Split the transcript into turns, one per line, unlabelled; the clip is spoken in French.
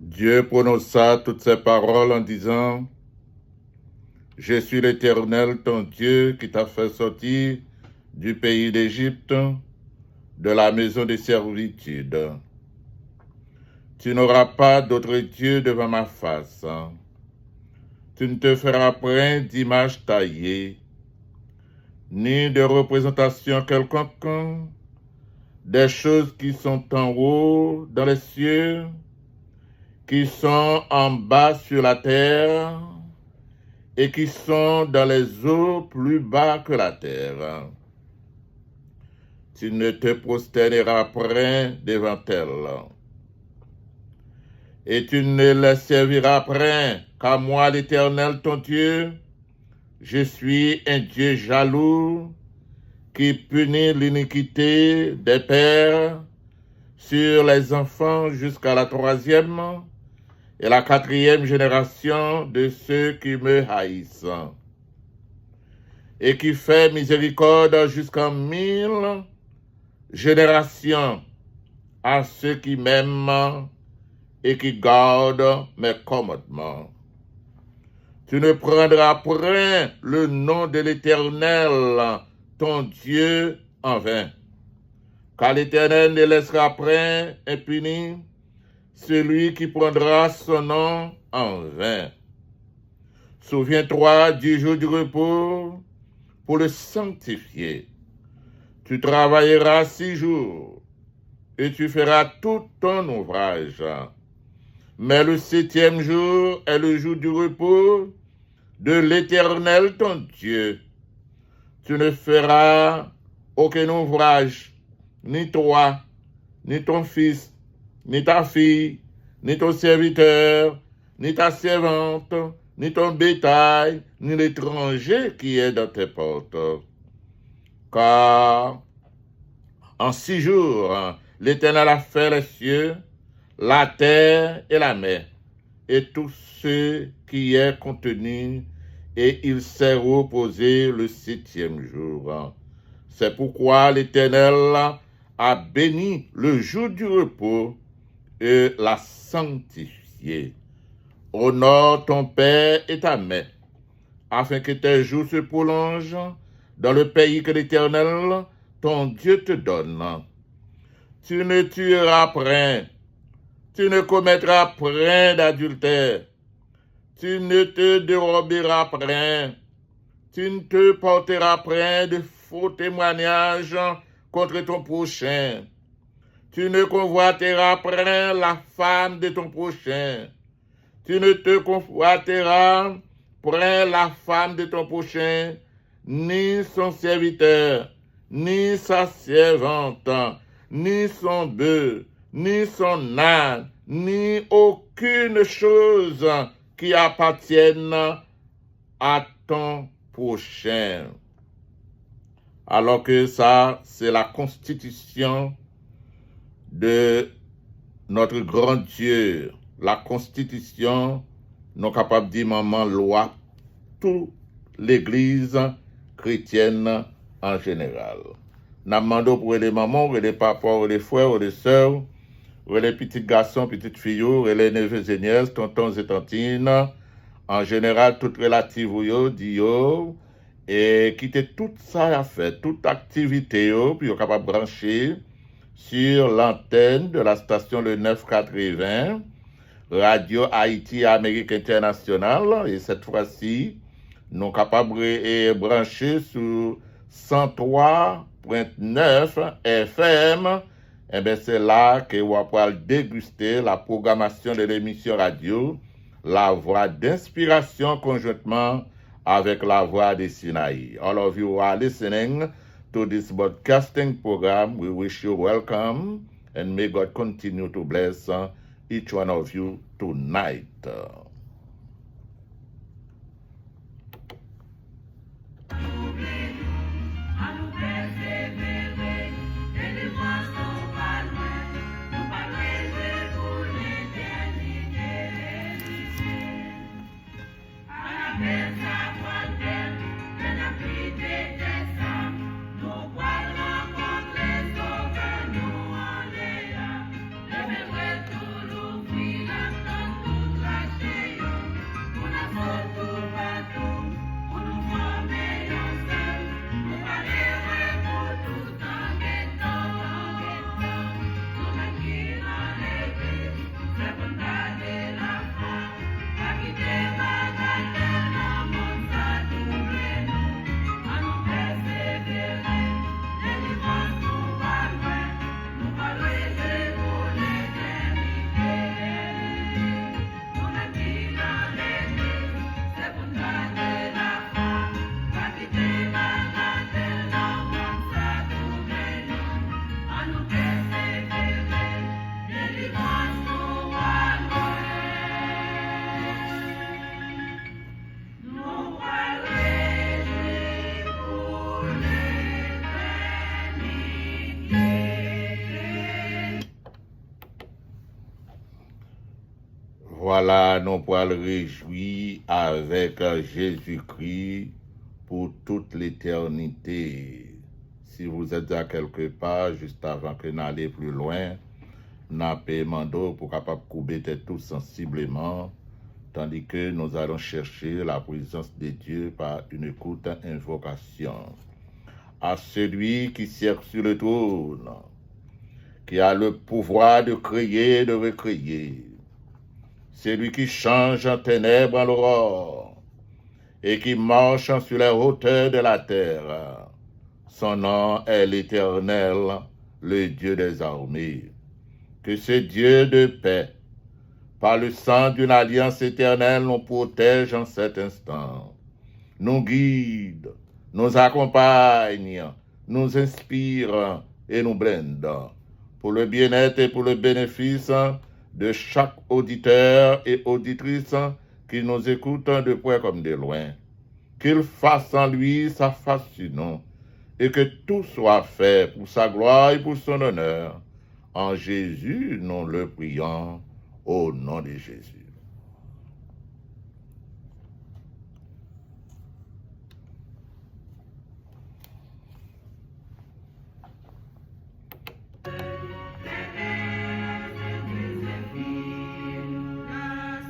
Dieu prononça toutes ces paroles en disant, « Je suis l'Éternel, ton Dieu, qui t'a fait sortir du pays d'Égypte, de la maison de servitude. Tu n'auras pas d'autre Dieu devant ma face. Tu ne te feras point d'image taillée, ni de représentation quelconque des choses qui sont en haut dans les cieux, qui sont en bas sur la terre, et qui sont dans les eaux plus bas que la terre. Tu ne te prosterneras point devant elles, et tu ne les serviras point qu'à moi l'Éternel ton Dieu. Je suis un Dieu jaloux, qui punit l'iniquité des pères sur les enfants jusqu'à la 3e et la 4e génération de ceux qui me haïssent, et qui fait miséricorde jusqu'en 1000 générations à ceux qui m'aiment et qui gardent mes commandements. Tu ne prendras point le nom de l'Éternel, ton Dieu, en vain, car l'Éternel ne laissera point impuni celui qui prendra son nom en vain. Souviens-toi du jour du repos pour le sanctifier. Tu travailleras 6 jours et tu feras tout ton ouvrage. Mais le 7e jour est le jour du repos de l'Éternel ton Dieu. Tu ne feras aucun ouvrage, ni toi, ni ton fils, ni ta fille, ni ton serviteur, ni ta servante, ni ton bétail, ni l'étranger qui est dans tes portes. Car en 6 jours, l'Éternel a fait les cieux, la terre et la mer, et tout ce qui est contenu, et il s'est reposé le 7e jour. C'est pourquoi l'Éternel a béni le jour du repos et l'a sanctifié. Honore ton père et ta mère, afin que tes jours se prolongent dans le pays que l'Éternel, ton Dieu, te donne. Tu ne tueras point, tu ne commettras point d'adultère, tu ne te déroberas point, tu ne te porteras point de faux témoignages contre ton prochain. Tu ne convoiteras point la femme de ton prochain. Tu ne te convoiteras point la femme de ton prochain, ni son serviteur, ni sa servante, ni son bœuf, ni son âne, ni aucune chose qui appartienne à ton prochain. Alors que ça, c'est la constitution de notre grand Dieu, la constitution, nous capables de dire maman loi, toute l'église chrétienne en général. Nous demandons pour les mamans, les papas, les frères, les sœurs, les petits garçons, petites filles, les neveux et nièces, tontons et tantines, en général, toutes relatives au dio, et quitter tout ça à faire, toute activité, puis vous capable de brancher sur l'antenne de la station le 980, Radio Haïti Amérique Internationale, et cette fois-ci, nous sommes capables de brancher sur 103.9 FM. Et bien c'est là que vous allez déguster la programmation de l'émission radio, La Voix d'Inspiration, conjointement avec La Voix de Sinaï. All of you are listening to this broadcasting program. We wish you welcome and may God continue to bless each one of you tonight.
Nous
Voilà, nous pouvons le réjouir avec Jésus-Christ pour toute l'éternité. Si vous êtes à quelque part, juste avant que n'allez plus loin, n'a pas mando pour capable couper tout sensiblement, tandis que nous allons chercher la présence de Dieu par une courte invocation. À celui qui siège sur le trône, qui a le pouvoir de créer et de recréer, celui qui change en ténèbres en l'aurore et qui marche sur les hauteurs de la terre. Son nom est l'Éternel, le Dieu des armées. Que ce Dieu de paix, par le sang d'une alliance éternelle, nous protège en cet instant, nous guide, nous accompagne, nous inspire et nous blinde pour le bien-être et pour le bénéfice de chaque auditeur et auditrice qui nous écoute de près comme de loin. Qu'il fasse en lui sa face sur nous et que tout soit fait pour sa gloire et pour son honneur. En Jésus, nous le prions au nom de Jésus.